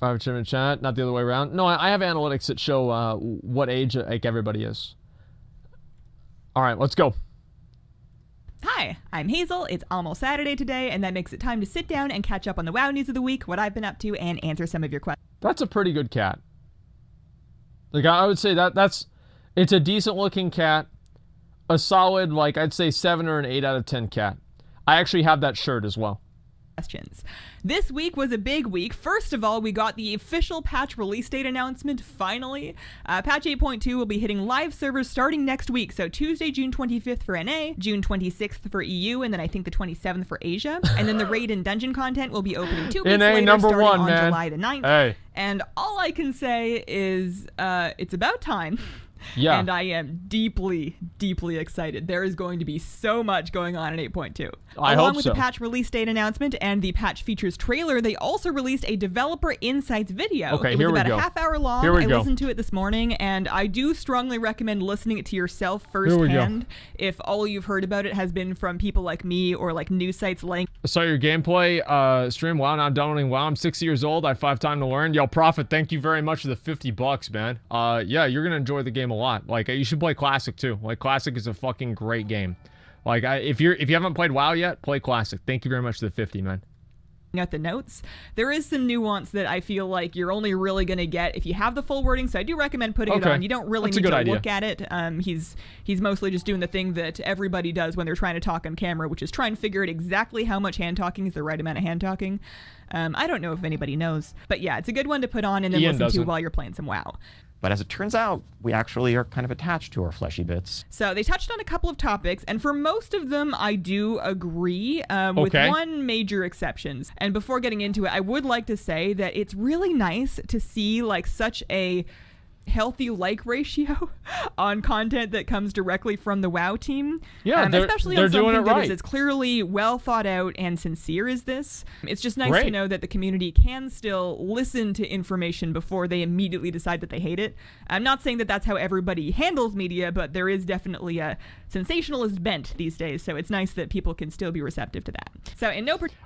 5 in chat, not the other way around. No, I have analytics that show what age like everybody is. All right, let's go. Hi, I'm Hazel. It's almost Saturday today, and that makes it time to sit down and catch up on the WoW news of the week, what I've been up to, and answer some of your questions. That's a pretty good cat. Like, I would say it's a decent looking cat. A solid, like, I'd say 7 or an 8 out of 10 cat. I actually have that shirt as well. Questions. This week was a big week. First of all, we got the official patch release date announcement, finally. Patch 8.2 will be hitting live servers starting next week, so Tuesday, June 25th for NA, June 26th for EU, and then I think the 27th for Asia. And then the raid and dungeon content will be opening 2 weeks later, starting on July the 9th. Hey. And all I can say is it's about time. Yeah. And I am deeply, deeply excited. There is going to be so much going on in 8.2. Along with the patch release date announcement and the patch features trailer, they also released a developer insights video. Okay, it was about a half hour long. I listened to it this morning, and I do strongly recommend listening it to yourself firsthand if all you've heard about it has been from people like me or like news sites like... I saw your gameplay stream. Wow, now I'm downloading WoW. I'm 60 years old. I have 5 time to learn. Yo, Prophet, thank you very much for the $50, man. Yeah, you're going to enjoy the game a lot. Like, you should play Classic too. Like, Classic is a fucking great game. Like, if you haven't played WoW yet, play Classic. Thank you very much for the 50, man. At the notes, there is some nuance that I feel like you're only really going to get if you have the full wording, so I do recommend putting it on. You don't really need to look at it. He's mostly just doing the thing that everybody does when they're trying to talk on camera, which is try and figure out exactly how much hand talking is the right amount of hand talking. I don't know if anybody knows, but yeah, it's a good one to put on and then listen to while you're playing some WoW. But as it turns out, we actually are kind of attached to our fleshy bits. So they touched on a couple of topics, and for most of them, I do agree, with one major exceptions. And before getting into it, I would like to say that it's really nice to see like such a healthy like ratio on content that comes directly from the WoW team. Yeah, especially on something that is as clearly well thought out and sincere as this. It's just nice to know that the community can still listen to information before they immediately decide that they hate it. I'm not saying that that's how everybody handles media, but there is definitely a sensationalist bent these days, so it's nice that people can still be receptive to that. So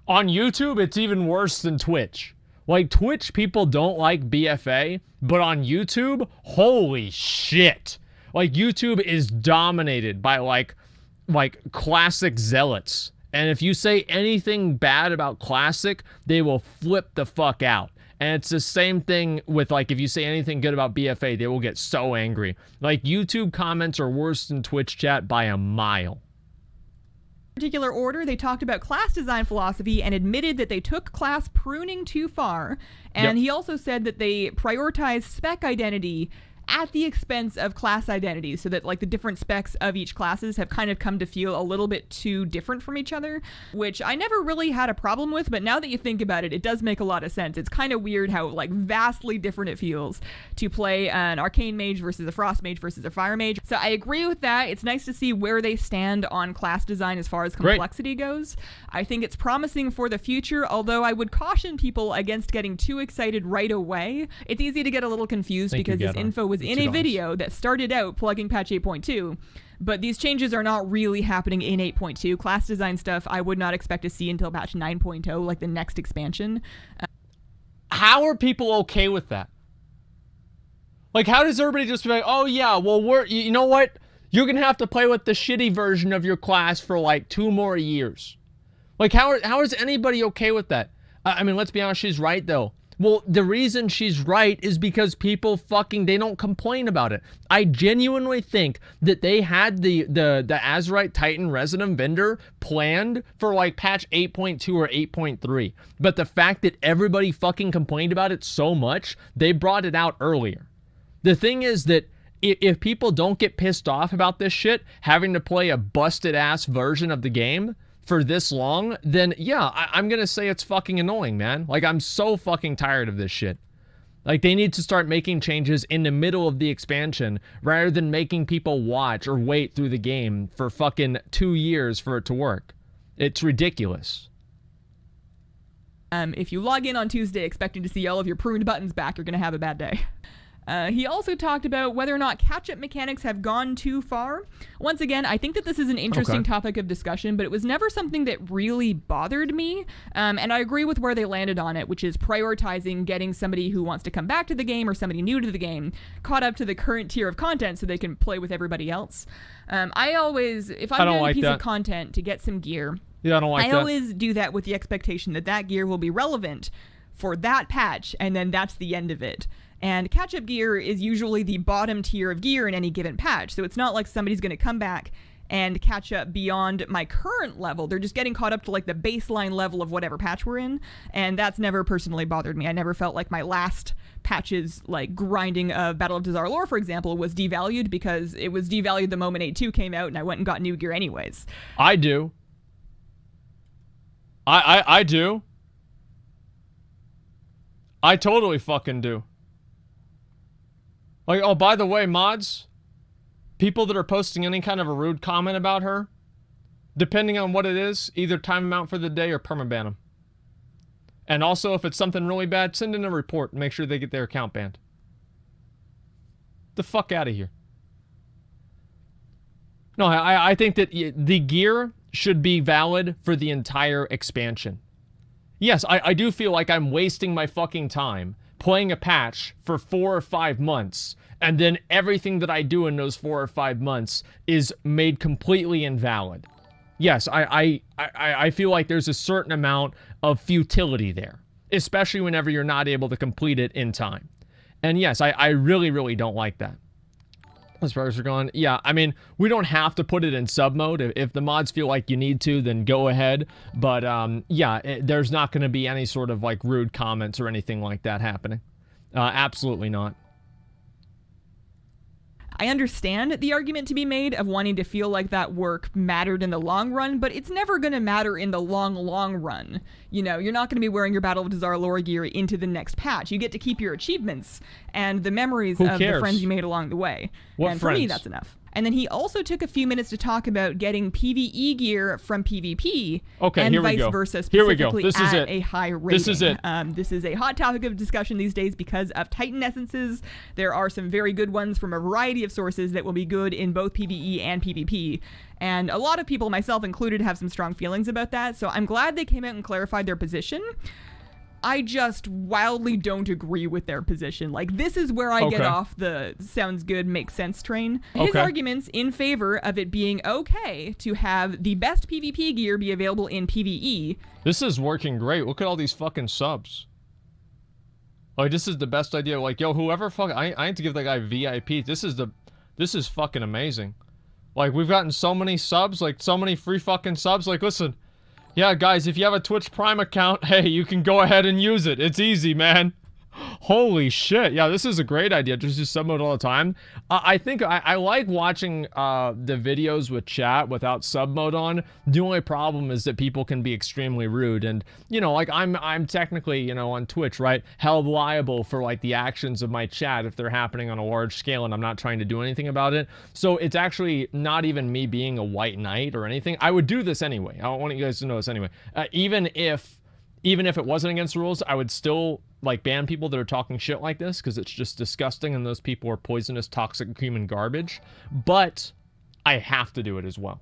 on YouTube, it's even worse than Twitch. Like, Twitch people don't like BFA, but on YouTube, holy shit. Like, YouTube is dominated by, like Classic zealots. And if you say anything bad about Classic, they will flip the fuck out. And it's the same thing with, like, if you say anything good about BFA, they will get so angry. Like, YouTube comments are worse than Twitch chat by a mile. Particular order, they talked about class design philosophy and admitted that they took class pruning too far. And he also said that they prioritized spec identity at the expense of class identity, so that like the different specs of each classes have kind of come to feel a little bit too different from each other, which I never really had a problem with, but now that you think about it, it does make a lot of sense. It's kind of weird how like vastly different it feels to play an arcane mage versus a frost mage versus a fire mage. So I agree with that. It's nice to see where they stand on class design as far as complexity goes. I think it's promising for the future, although I would caution people against getting too excited right away. It's easy to get a little confused because this info was in a video that started out plugging patch 8.2, but these changes are not really happening in 8.2. Class design stuff I would not expect to see until patch 9.0, like the next expansion. How are people okay with that? Like, how does everybody just be like, oh yeah, well, you know what? You're gonna have to play with the shitty version of your class for like 2 more years. Like, how is anybody okay with that? I mean, let's be honest, she's right though. Well, the reason she's right is because people they don't complain about it. I genuinely think that they had the Azerite Titan Resident Vendor planned for like patch 8.2 or 8.3. But the fact that everybody fucking complained about it so much, they brought it out earlier. The thing is that if people don't get pissed off about this shit, having to play a busted ass version of the game for this long, then yeah, I'm gonna say it's fucking annoying, man. Like, I'm so fucking tired of this shit. Like, they need to start making changes in the middle of the expansion rather than making people watch or wait through the game for fucking 2 years for it to work. It's ridiculous. If you log in on Tuesday expecting to see all of your pruned buttons back, you're gonna have a bad day. He also talked about whether or not catch-up mechanics have gone too far. Once again, I think that this is an interesting topic of discussion, but it was never something that really bothered me. And I agree with where they landed on it, which is prioritizing getting somebody who wants to come back to the game or somebody new to the game caught up to the current tier of content so they can play with everybody else. I always, if I'm doing a piece of content to get some gear, yeah, I always do that with the expectation that that gear will be relevant for that patch, and then that's the end of it. And catch-up gear is usually the bottom tier of gear in any given patch, so it's not like somebody's going to come back and catch up beyond my current level. They're just getting caught up to like the baseline level of whatever patch we're in, and that's never personally bothered me. I never felt like my last patch's like grinding of Battle of Dazar lore, for example, was devalued because it was devalued the moment 8.2 came out, and I went and got new gear anyways. I do. I do. I totally fucking do. Like, oh, by the way, mods, people that are posting any kind of a rude comment about her, depending on what it is, either time them out for the day or permaban them. And also, if it's something really bad, send in a report and make sure they get their account banned. The fuck out of here. No, I think that the gear should be valid for the entire expansion. Yes, I do feel like I'm wasting my fucking time playing a patch for 4 or 5 months, and then everything that I do in those 4 or 5 months is made completely invalid. Yes, I feel like there's a certain amount of futility there, especially whenever you're not able to complete it in time. And yes, I really, really don't like that. As far as we're going, yeah, I mean, we don't have to put it in sub mode. If the mods feel like you need to, then go ahead. But yeah, there's not going to be any sort of like rude comments or anything like that happening. Absolutely not. I understand the argument to be made of wanting to feel like that work mattered in the long run, but it's never going to matter in the long run. You know, you're not going to be wearing your Battle of Dazar lore gear into the next patch. You get to keep your achievements and the memories of the friends you made along the way. And for me, that's enough. And then he also took a few minutes to talk about getting PvE gear from PvP and vice versa, specifically at a high rating. This is it. This is a hot topic of discussion these days because of Titan essences. There are some very good ones from a variety of sources that will be good in both PvE and PvP. And a lot of people, myself included, have some strong feelings about that. So I'm glad they came out and clarified their position. I just wildly don't agree with their position. Like, this is where I get off the sounds good, makes sense train. His arguments in favor of it being okay to have the best PvP gear be available in PvE. This is working great. Look at all these fucking subs. Like, this is the best idea. Like, yo, whoever fucking... I need to give that guy VIP. This is fucking amazing. Like, we've gotten so many subs, like, so many free fucking subs. Like, listen... Yeah, guys, if you have a Twitch Prime account, hey, you can go ahead and use it. It's easy, man. Holy shit. Yeah, this is a great idea. Just use sub mode all the time. I think I like watching the videos with chat without sub mode on. The only problem is that people can be extremely rude. And, you know, like, I'm technically, you know, on Twitch, right, held liable for, like, the actions of my chat if they're happening on a large scale and I'm not trying to do anything about it. So it's actually not even me being a white knight or anything. I would do this anyway. I want you guys to know this anyway. Even if it wasn't against the rules, I would still, like, ban people that are talking shit like this, because it's just disgusting and those people are poisonous, toxic human garbage. But I have to do it as well.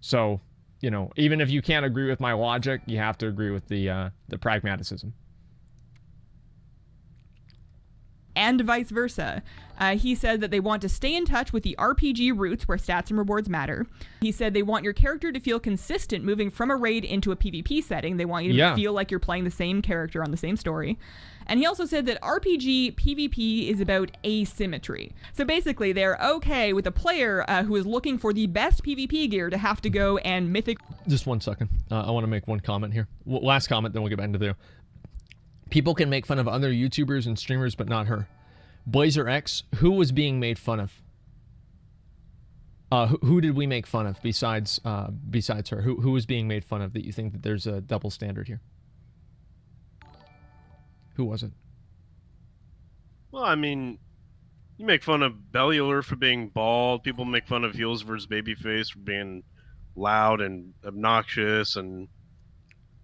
So, you know, even if you can't agree with my logic, you have to agree with the pragmaticism. And vice versa. He said that they want to stay in touch with the RPG roots where stats and rewards matter. He said they want your character to feel consistent moving from a raid into a PvP setting. They want you to feel like you're playing the same character on the same story. And he also said that RPG PvP is about asymmetry. So basically, they're okay with a player who is looking for the best PvP gear to have to go and mythic... Just 1 second. I want to make one comment here. Last comment, then we'll get back into the... People can make fun of other YouTubers and streamers, but not her. Blazer X, who was being made fun of? Who did we make fun of besides her? Who was being made fun of that you think that there's a double standard here? Who was it? Well, I mean, you make fun of Bellular for being bald. People make fun of Heels vs. Babyface for being loud and obnoxious. And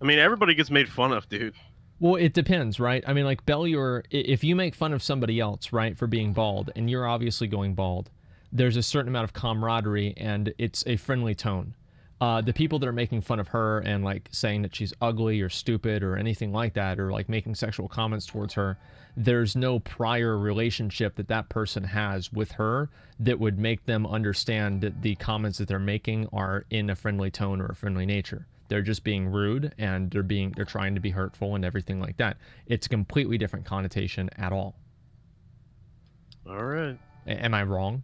I mean, everybody gets made fun of, dude. Well, it depends, right? I mean, like, Bellier, if you make fun of somebody else, right, for being bald, and you're obviously going bald, there's a certain amount of camaraderie, and it's a friendly tone. The people that are making fun of her and, like, saying that she's ugly or stupid or anything like that, or, like, making sexual comments towards her, there's no prior relationship that that person has with her that would make them understand that the comments that they're making are in a friendly tone or a friendly nature. They're just being rude, and they're trying to be hurtful and everything like that. It's a completely different connotation at all. All right. Am I wrong?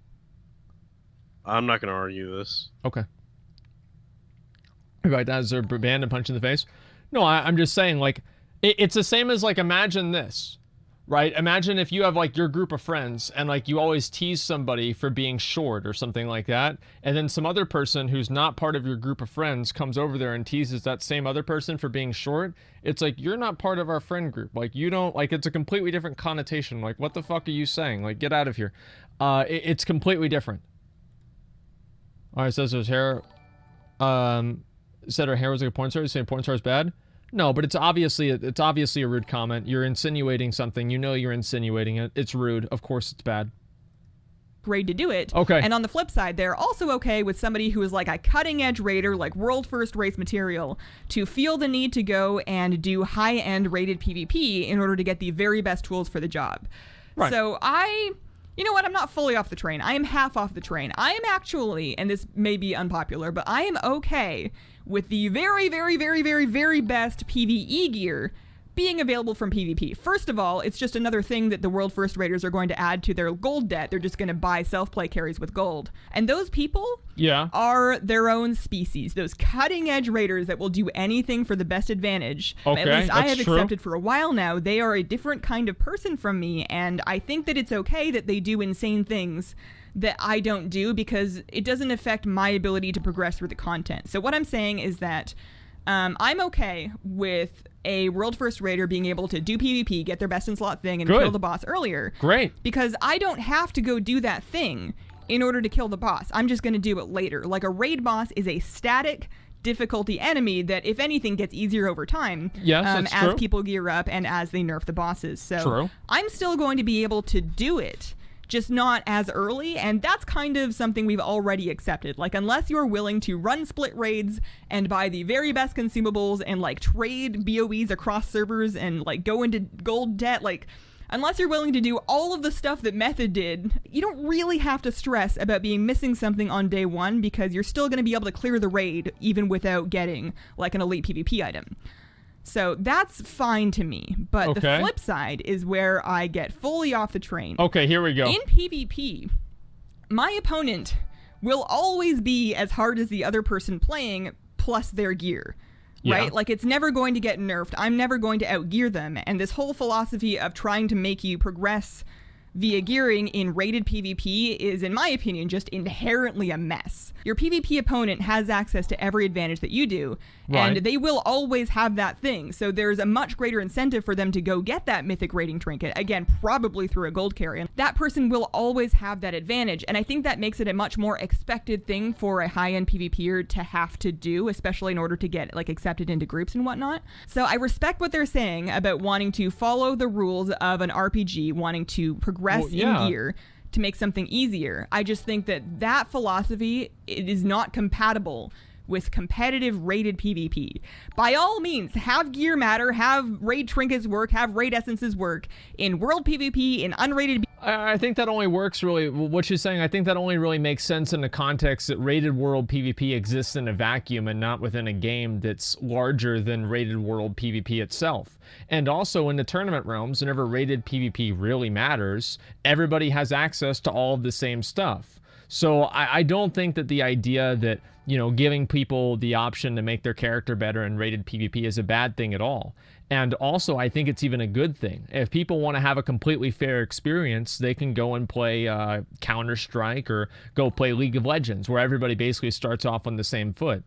I'm not going to argue this. Okay. Right, that's a band and punch in the face. No, I'm just saying, like, it's the same as, like, imagine this, right? Imagine if you have, like, your group of friends and, like, you always tease somebody for being short or something like that, and then some other person who's not part of your group of friends comes over there and teases that same other person for being short. It's like, you're not part of our friend group. Like, you don't, like, it's a completely different connotation. Like, what the fuck are you saying? Like, get out of here. It's completely different. All right, says his hair, said her hair was like a porn star. You're saying porn star is bad? No, but it's obviously a rude comment. You're insinuating something. You know you're insinuating it. It's rude. Of course it's bad. Grade to do it. Okay. And on the flip side, they're also okay with somebody who is like a cutting edge raider, like world first race material, to feel the need to go and do high end rated PvP in order to get the very best tools for the job. Right. So you know what? I'm not fully off the train. I am half off the train. I am actually, and this may be unpopular, but I am okay with the very, very, very, very, very best PvE gear being available from PvP. First of all, it's just another thing that the World First Raiders are going to add to their gold debt. They're just going to buy self-play carries with gold. And those people are their own species. Those cutting-edge raiders that will do anything for the best advantage. Okay, at least I have that's true. accepted for a while now. They are a different kind of person from me, and I think that it's okay that they do insane things that I don't do because it doesn't affect my ability to progress through the content. So what I'm saying is that I'm okay with a World First Raider being able to do PvP, get their best in slot thing, and kill the boss earlier. Great. Because I don't have to go do that thing in order to kill the boss. I'm just going to do it later. Like, a raid boss is a static difficulty enemy that, if anything, gets easier over time. Yes, that's as true. people gear up and as they nerf the bosses. So True. I'm still going to be able to do it, just not as early, and that's kind of something we've already accepted. Like, unless you're willing to run split raids and buy the very best consumables and, like, trade BOEs across servers and, like, go into gold debt, like, unless you're willing to do all of the stuff that Method did, you don't really have to stress about being missing something on day one, because you're still going to be able to clear the raid even without getting, like, an elite PvP item. So that's fine to me, but the flip side is where I get fully off the train. Okay, here we go. In PvP, my opponent will always be as hard as the other person playing plus their gear, right? Like, it's never going to get nerfed. I'm never going to outgear them, and this whole philosophy of trying to make you progress via gearing in rated PvP is, in my opinion, just inherently a mess. Your PvP opponent has access to every advantage that you do, and they will always have that thing. So there's a much greater incentive for them to go get that mythic rating trinket, again, probably through a gold carry. That person will always have that advantage, and I think that makes it a much more expected thing for a high-end PvPer to have to do, especially in order to get, like, accepted into groups and whatnot. So I respect what they're saying about wanting to follow the rules of an RPG, wanting to progress in gear to make something easier. I just think that that philosophy, it is not compatible with competitive rated PvP. By all means, have gear matter, have raid trinkets work, have raid essences work in world PvP, in unrated. I think that only works really, what she's saying, I think that only really makes sense in the context that rated world PvP exists in a vacuum and not within a game that's larger than rated world PvP itself. And also in the tournament realms, whenever rated PvP really matters, everybody has access to all of the same stuff. So I don't think that the idea that, you know, giving people the option to make their character better in rated PvP is a bad thing at all. And also, I think it's even a good thing. If people want to have a completely fair experience, they can go and play Counter-Strike or go play League of Legends, where everybody basically starts off on the same foot.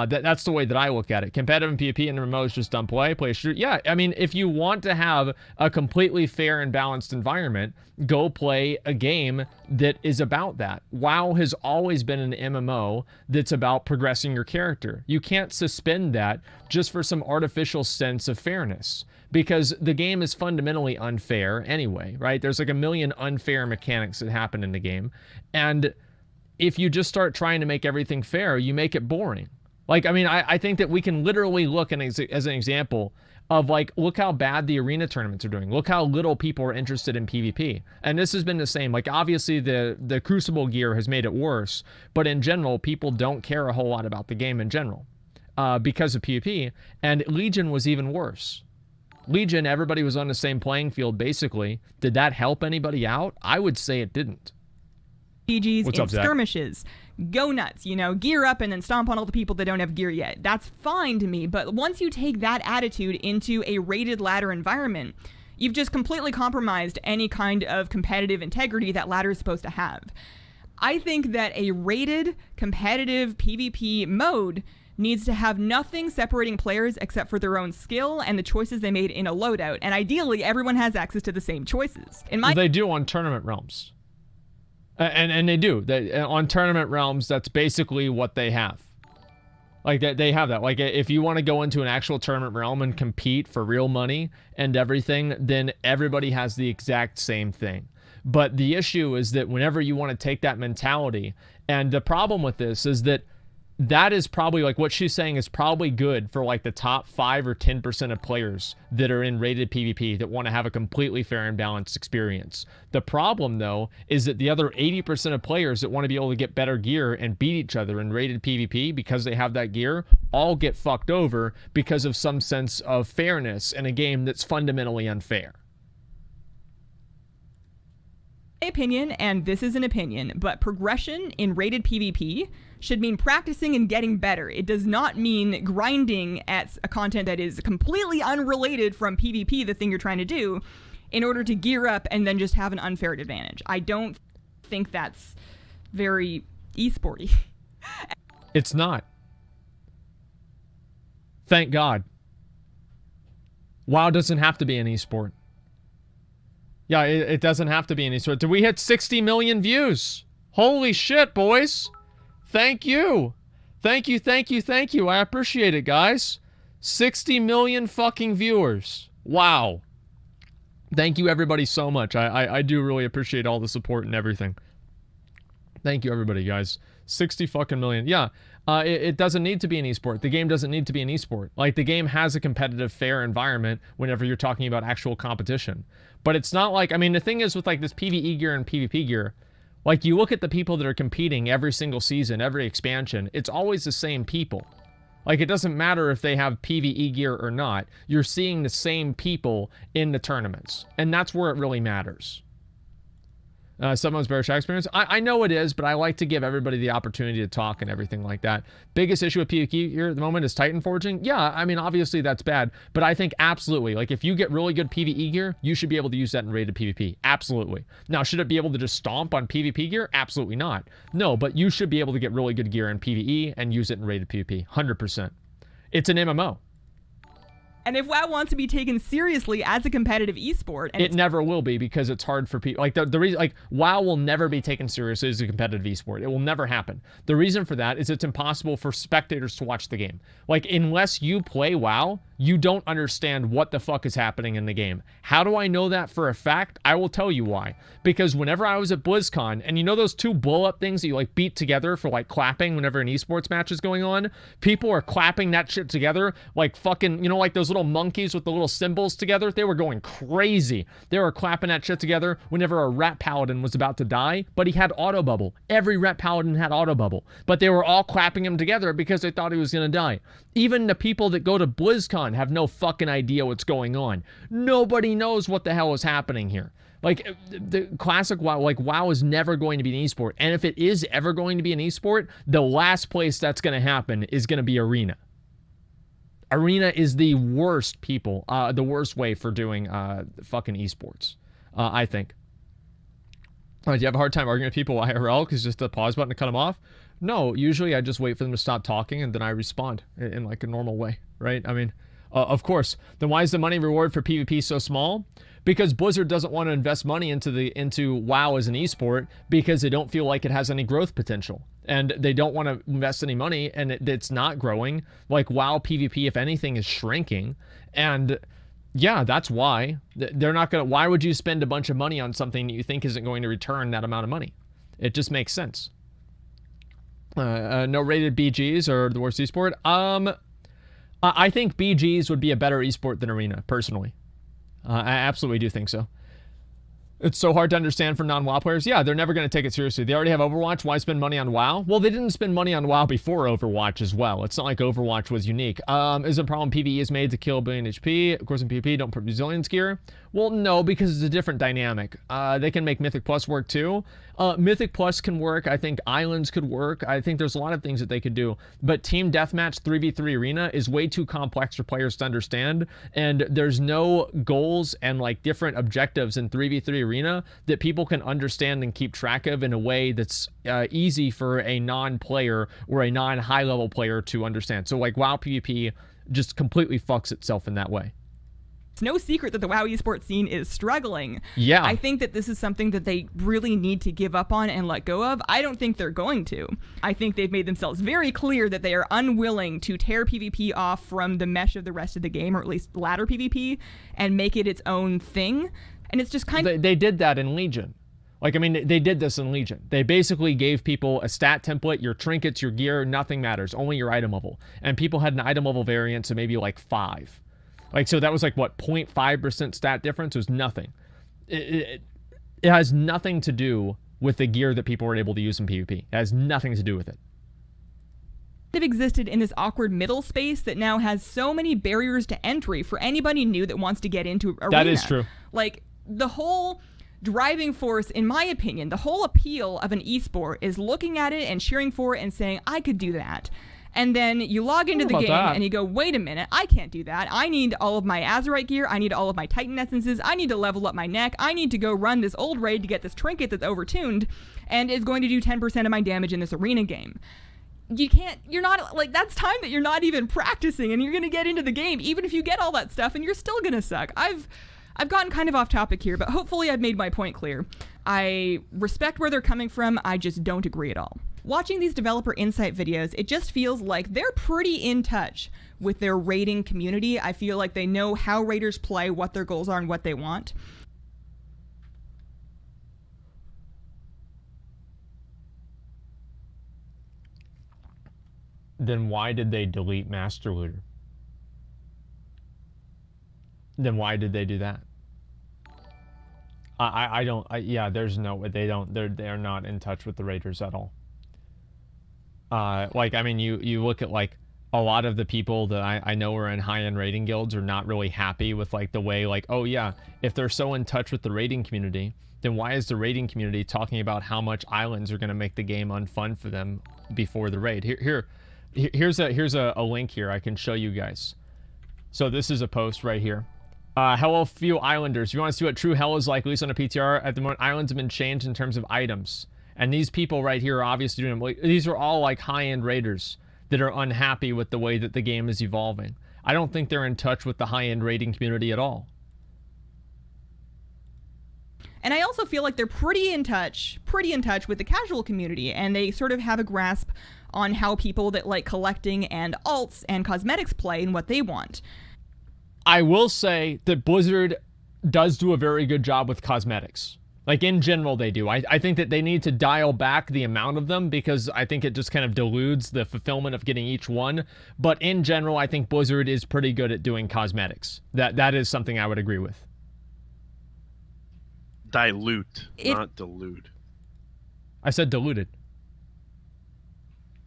That's the way that I look at it. Competitive PvP and MMO is just dumb play shoot. Yeah, I mean, if you want to have a completely fair and balanced environment, go play a game that is about that. WoW has always been an MMO that's about progressing your character. You can't suspend that just for some artificial sense of fairness. because the game is fundamentally unfair anyway, right? There's like a million unfair mechanics that happen in the game. And if you just start trying to make everything fair, you make it boring. Like, I mean, I think that we can literally look as an example of like, look how bad the arena tournaments are doing. Look how little people are interested in PvP. And this has been the same. Like, obviously the Crucible gear has made it worse, but in general, people don't care a whole lot about the game in general because of PvP. And Legion was even worse. Legion, everybody was on the same playing field, basically. Did that help anybody out? I would say it didn't. GGs What's in up, Zach? skirmishes. Go nuts, you know, gear up and then stomp on all the people that don't have gear yet. That's fine to me, but once you take that attitude into a rated ladder environment, you've just completely compromised any kind of competitive integrity that ladder is supposed to have. I think that a rated competitive PvP mode needs to have nothing separating players except for their own skill and the choices they made in a loadout, and ideally everyone has access to the same choices. They do on Tournament Realms. And they do. On Tournament Realms, that's basically what they have. Like, they have that. Like, if you want to go into an actual Tournament Realm and compete for real money and everything, then everybody has the exact same thing. But the issue is that whenever you want to take that mentality, and the problem with this is that that is probably, like, what she's saying is probably good for, like, the top 5 or 10% of players that are in rated PvP that want to have a completely fair and balanced experience. The problem, though, is that the other 80% of players that want to be able to get better gear and beat each other in rated PvP because they have that gear all get fucked over because of some sense of fairness in a game that's fundamentally unfair. My opinion, and this is an opinion, but progression in rated PvP should mean practicing and getting better. It does not mean grinding at a content that is completely unrelated from PvP, the thing you're trying to do, in order to gear up and then just have an unfair advantage. I don't think that's very esporty. It's not. Thank God. WoW doesn't have to be an esport. Yeah, it doesn't have to be an esport. Did we hit 60 million views? Holy shit, boys. Thank you. Thank you, thank you, thank you. I appreciate it, guys. 60 million fucking viewers. Wow. Thank you, everybody, so much. I do really appreciate all the support and everything. Thank you, everybody, guys. 60 fucking million. Yeah, it doesn't need to be an esport. The game doesn't need to be an esport. Like, the game has a competitive, fair environment whenever you're talking about actual competition. But it's not like, I mean, the thing is with, like, this PvE gear and PvP gear, like, you look at the people that are competing every single season, every expansion, it's always the same people. Like, it doesn't matter if they have PvE gear or not. You're seeing the same people in the tournaments. And that's where it really matters. Someone's bearish experience. I know it is, but I like to give everybody the opportunity to talk and everything like that. Biggest issue with PvP here at the moment is Titan forging. Yeah, I mean, obviously that's bad, but I think absolutely, like, if you get really good PvE gear, you should be able to use that in rated PvP. Absolutely. Now, should it be able to just stomp on PvP gear? Absolutely not. No, but you should be able to get really good gear in PvE and use it in rated PvP. 100%. It's an MMO. And if WoW wants to be taken seriously as a competitive esport, and it never will be, because it's hard for people. Like, the reason, like, WoW will never be taken seriously as a competitive esport. It will never happen. The reason for that is it's impossible for spectators to watch the game. Like, unless you play WoW, you don't understand what the fuck is happening in the game. How do I know that for a fact? I will tell you why. Because whenever I was at BlizzCon, and you know those two blow-up things that you, like, beat together for, like, clapping whenever an esports match is going on? People are clapping that shit together like fucking, you know, like those little monkeys with the little symbols together. They were going crazy. They were clapping that shit together whenever a rat paladin was about to die, but he had auto bubble. Every rat paladin had auto bubble, but they were all clapping him together because they thought he was gonna die. Even the people that go to BlizzCon have no fucking idea what's going on. Nobody knows what the hell is happening here. Like, the classic WoW, like, WoW is never going to be an esport. And if it is ever going to be an esport, the last place that's going to happen is going to be Arena. Arena is the worst people, the worst way for doing fucking esports, I think. Do you have a hard time arguing with people IRL because just the pause button to cut them off? No, usually I just wait for them to stop talking and then I respond in like a normal way, right? I mean, of course. Then why is the money reward for PvP so small? Because Blizzard doesn't want to invest money into WoW as an esport because they don't feel like it has any growth potential. And they don't want to invest any money, and it's not growing. Like, WoW PvP, if anything, is shrinking. And Yeah, that's why. They're not going to... Why would you spend a bunch of money on something that you think isn't going to return that amount of money? It just makes sense. No rated BGs or the worst esport. I think BGs would be a better esport than Arena, personally. I absolutely do think so. It's so hard to understand for non-WoW players. Yeah, they're never going to take it seriously. They already have Overwatch. Why spend money on WoW? Well, they didn't spend money on WoW before Overwatch as well. It's not like Overwatch was unique. Is a problem PvE is made to kill a billion HP? Of course, in PvP, don't put resilience gear. Well, no, because it's a different dynamic. They can make Mythic Plus work too. Mythic Plus can work. I think Islands could work. I think there's a lot of things that they could do. But Team Deathmatch 3v3 Arena is way too complex for players to understand. And there's no goals and like different objectives in 3v3 Arena that people can understand and keep track of in a way that's easy for a non-player or a non-high level player to understand. So like WoW PvP just completely fucks itself in that way. It's no secret that the WoW esports scene is struggling. Yeah. I think that this is something that they really need to give up on and let go of. I don't think they're going to. I think they've made themselves very clear that they are unwilling to tear PvP off from the mesh of the rest of the game, or at least ladder PvP, and make it its own thing. And it's just kind of... They did that in Legion. Like, I mean, they did this in Legion. They basically gave people a stat template, your trinkets, your gear, nothing matters, only your item level. And people had an item level variance of maybe like 5. Like, so that was like, what, 0.5% stat difference? It was nothing. It has nothing to do with the gear that people were able to use in PvP. It has nothing to do with it. They've existed in this awkward middle space that now has so many barriers to entry for anybody new that wants to get into Arena. That is true. Like, the whole driving force, in my opinion, the whole appeal of an esport is looking at it and cheering for it and saying, I could do that. And then you log into the game and you go, wait a minute, I can't do that. I need all of my Azerite gear. I need all of my Titan essences. I need to level up my neck. I need to go run this old raid to get this trinket that's overtuned and is going to do 10% of my damage in this Arena game. You can't, you're not, like, that's time that you're not even practicing and you're going to get into the game, even if you get all that stuff, and you're still going to suck. I've gotten kind of off topic here, but hopefully I've made my point clear. I respect where they're coming from. I just don't agree at all. Watching these developer insight videos, it just feels like they're pretty in touch with their raiding community. I feel like they know how raiders play, what their goals are, and what they want. Then why did they delete Master Looter? Then why did they do that? Yeah, there's no way. They're not in touch with the raiders at all. Like, I mean, you look at, like, a lot of the people that I know are in high-end raiding guilds are not really happy with, like, the way, like, oh, yeah, if they're so in touch with the raiding community, then why is the raiding community talking about how much islands are going to make the game unfun for them before the raid? Here's a link here I can show you guys. So this is a post right here. Hello, few islanders. If you want to see what true hell is like, at least on a PTR, at the moment, islands have been changed in terms of items. And these people right here are obviously doing them. These are all like high-end raiders that are unhappy with the way that the game is evolving. I don't think they're in touch with the high-end raiding community at all. And I also feel like they're pretty in touch with the casual community, and they sort of have a grasp on how people that like collecting and alts and cosmetics play and what they want. I will say that Blizzard does do a very good job with cosmetics. Like, in general, they do. I think that they need to dial back the amount of them because I think it just kind of dilutes the fulfillment of getting each one. But in general, I think Blizzard is pretty good at doing cosmetics. That is something I would agree with. Dilute, not dilute. I said diluted.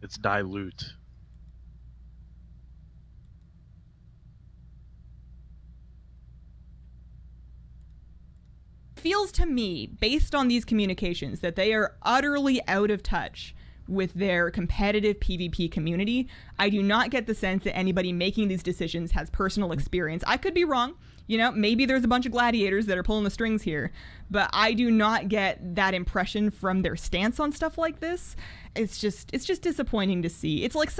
It's dilute. Feels to me, based on these communications, that they are utterly out of touch with their competitive PvP community. I do not get the sense that anybody making these decisions has personal experience. I could be wrong. You know, maybe there's a bunch of gladiators that are pulling the strings here, but I do not get that impression from their stance on stuff like this. It's just disappointing to see. It's like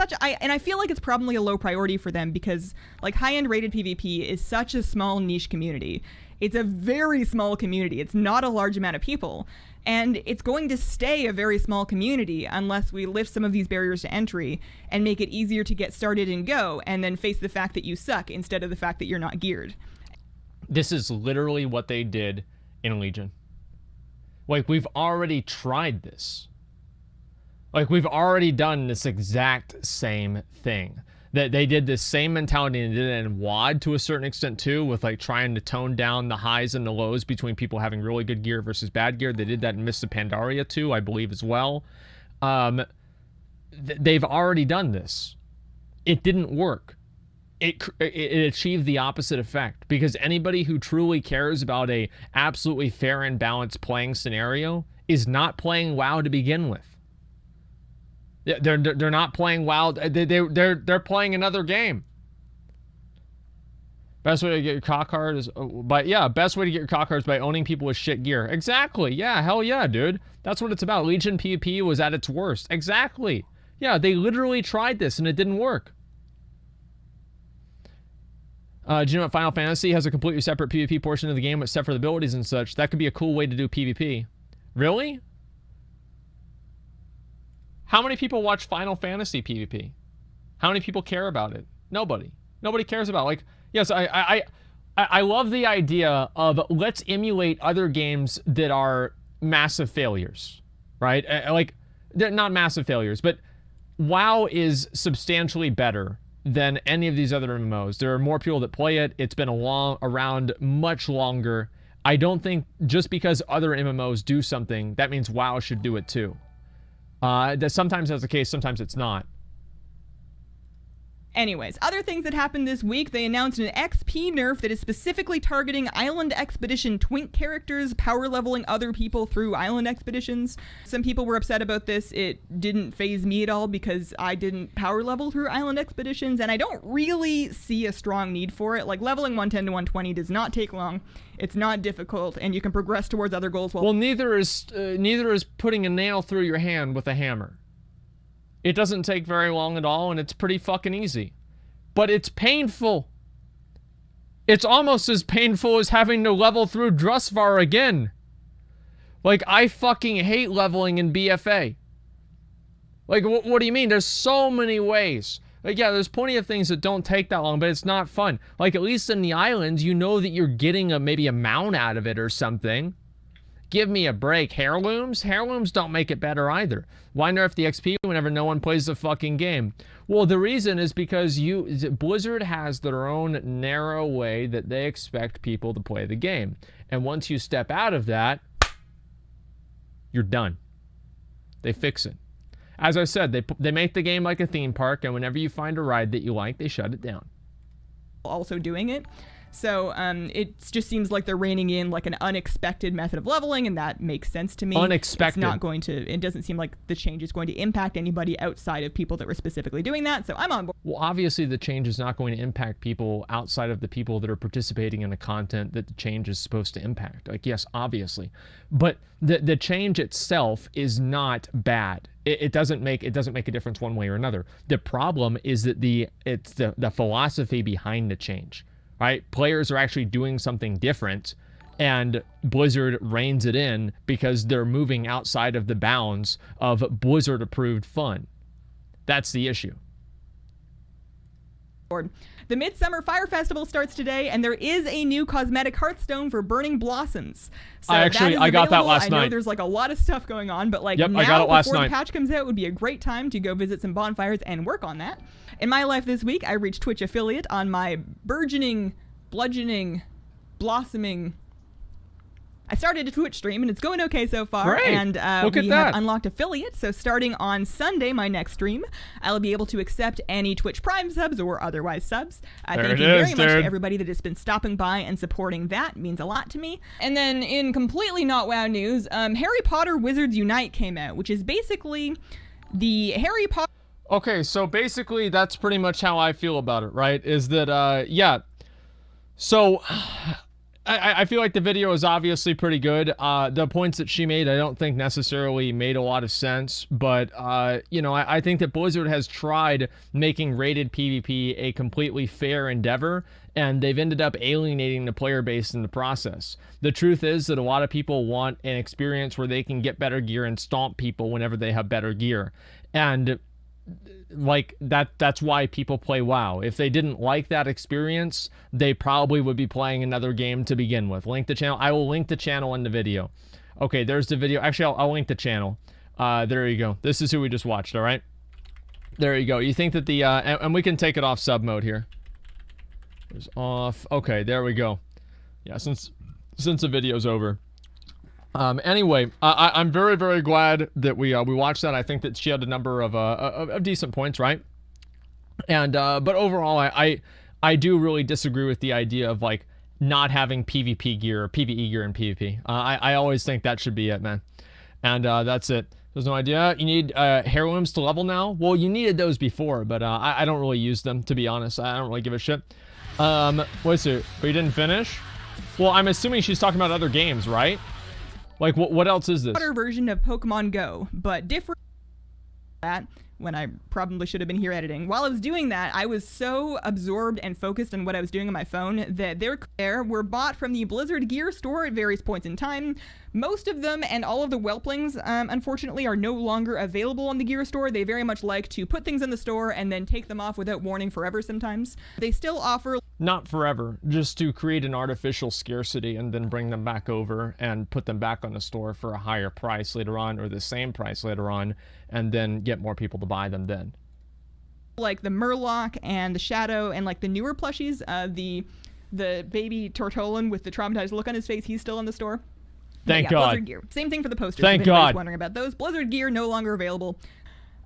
and I feel like it's probably a low priority for them because like high-end rated PvP is such a small niche community. It's a very small community. It's not a large amount of people. And it's going to stay a very small community unless we lift some of these barriers to entry and make it easier to get started and go, and then face the fact that you suck instead of the fact that you're not geared. This is literally what they did in Legion. Like, we've already tried this. Like, we've already done this exact same thing. That they did this same mentality and did it in WoD to a certain extent too, with like trying to tone down the highs and the lows between people having really good gear versus bad gear. They did that in Mists of Pandaria too, I believe, as well. They've already done this. It didn't work. It achieved the opposite effect, because anybody who truly cares about a absolutely fair and balanced playing scenario is not playing WoW to begin with. They're not playing WoW. They're playing another game. Best way to get your cock hard is, best way to get your cock hard is by owning people with shit gear. Exactly. Yeah, hell yeah, dude. That's what it's about. Legion PvP was at its worst. Exactly. Yeah, they literally tried this and it didn't work. Do you know what Final Fantasy has a completely separate PvP portion of the game except for the abilities and such? That could be a cool way to do PvP. Really? How many people watch Final Fantasy PvP? How many people care about it? Nobody. Nobody cares about it. Like, yes, I love the idea of let's emulate other games that are massive failures, right? Like, they're not massive failures, but WoW is substantially better than any of these other MMOs. There are more people that play it. It's been around much longer. I don't think just because other MMOs do something, that means WoW should do it too. That sometimes that's the case, sometimes it's not. Anyways, other things that happened this week, they announced an XP nerf that is specifically targeting Island Expedition twink characters, power leveling other people through Island Expeditions. Some people were upset about this. It didn't faze me at all because I didn't power level through Island Expeditions, and I don't really see a strong need for it. Like, leveling 110 to 120 does not take long. It's not difficult, and you can progress towards other goals. Well, neither is putting a nail through your hand with a hammer. It doesn't take very long at all, and it's pretty fucking easy. But it's painful. It's almost as painful as having to level through Drusvar again. Like, I fucking hate leveling in BFA. Like, what do you mean? There's so many ways. Like, yeah, there's plenty of things that don't take that long, but it's not fun. Like, at least in the islands, you know that you're getting maybe a mount out of it or something. Give me a break. Heirlooms? Heirlooms don't make it better either. Why nerf the XP whenever no one plays the fucking game? Well, the reason is because Blizzard has their own narrow way that they expect people to play the game. And once you step out of that, you're done. They fix it. As I said, they make the game like a theme park, and whenever you find a ride that you like, they shut it down. Also doing it. So it just seems like they're reining in like an unexpected method of leveling, and that makes sense to me. Unexpected. It's not going to, it doesn't seem like the change is going to impact anybody outside of people that were specifically doing that, so I'm on board. Well, obviously the change is not going to impact people outside of the people that are participating in the content that the change is supposed to impact. Like, yes, obviously. But the change itself is not bad. It doesn't make a difference one way or another. The problem is that it's the philosophy behind the change. Right? Players are actually doing something different, and Blizzard reins it in because they're moving outside of the bounds of Blizzard-approved fun. That's the issue. The Midsummer Fire Festival starts today, and there is a new cosmetic Hearthstone for Burning Blossoms. So I got that last night. I know there's like a lot of stuff going on, but like yep, now I got it last before night. The patch comes out would be a great time to go visit some bonfires and work on that. In my life this week, I reached Twitch affiliate on my burgeoning, bludgeoning, blossoming. I started a Twitch stream, and it's going okay so far. Great. And Look at we that. have unlocked affiliate, so starting on Sunday, my next stream, I'll be able to accept any Twitch Prime subs or otherwise subs. Thank you very much to everybody that has been stopping by and supporting that. It means a lot to me. And then in completely not WoW news, Harry Potter Wizards Unite came out, which is basically the Harry Potter... Okay, so basically that's pretty much how I feel about it, right? Is that, yeah. So... I feel like the video is obviously pretty good. The points that she made, I don't think necessarily made a lot of sense, but, you know, I think that Blizzard has tried making rated PvP a completely fair endeavor, and they've ended up alienating the player base in the process. The truth is that a lot of people want an experience where they can get better gear and stomp people whenever they have better gear. And like that's why people play WoW. If they didn't like that experience, they probably would be playing another game to begin with. Link the channel. I will link the channel in the video. Okay, there's the video. Actually, I'll link the channel. There you go. This is who we just watched, all right? There you go. You think that the and we can take it off sub mode here. It's off. Okay, there we go. Yeah, since the video's over. Anyway, I'm very, very glad that we watched that. I think that she had a number of decent points, right? And but overall, I do really disagree with the idea of like not having PvP gear or PvE gear in PvP. I always think that should be it, man. And that's it. There's no idea. You need heirlooms to level now. Well, you needed those before, but I don't really use them, to be honest. I don't really give a shit. What's it? But you didn't finish? Well, I'm assuming she's talking about other games, right? Like, what else is this? Better version of Pokemon Go, but different. That when I probably should have been here editing. While I was doing that, I was so absorbed and focused on what I was doing on my phone that there were bought from the Blizzard Gear store at various points in time. Most of them and all of the Whelplings, unfortunately, are no longer available on the Gear store. They very much like to put things in the store and then take them off without warning forever sometimes. They still offer... Not forever, just to create an artificial scarcity and then bring them back over and put them back on the store for a higher price later on, or the same price later on, and then get more people to buy them then. Like the Murloc and the Shadow and like the newer plushies, the baby Tortolan with the traumatized look on his face, he's still in the store. Thank God. Blizzard Gear. Same thing for the posters. Thank if anybody's God. Wondering about those. Blizzard Gear no longer available.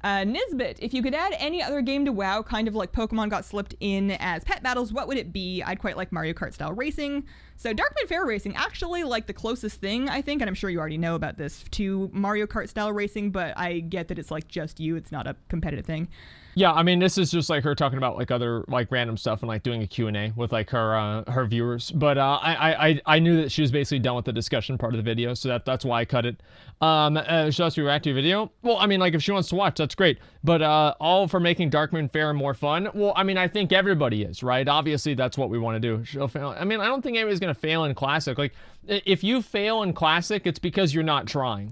Nisbet, if you could add any other game to WoW, kind of like Pokemon got slipped in as pet battles, what would it be? I'd quite like Mario Kart style racing. So Darkman Fair Racing, actually like the closest thing, I think, and I'm sure you already know about this, to Mario Kart style racing, but I get that it's like just you, it's not a competitive thing. Yeah, I mean, this is just like her talking about like other like random stuff and like doing a Q&A with like her viewers. But I knew that she was basically done with the discussion part of the video, so that's why I cut it. Should us react to your video? Well, I mean, like if she wants to watch, that's great. But all for making Darkmoon Fair more fun. Well, I mean, I think everybody is, right? Obviously, that's what we want to do. She'll fail. I mean, I don't think anybody's gonna fail in Classic. Like, if you fail in Classic, it's because you're not trying.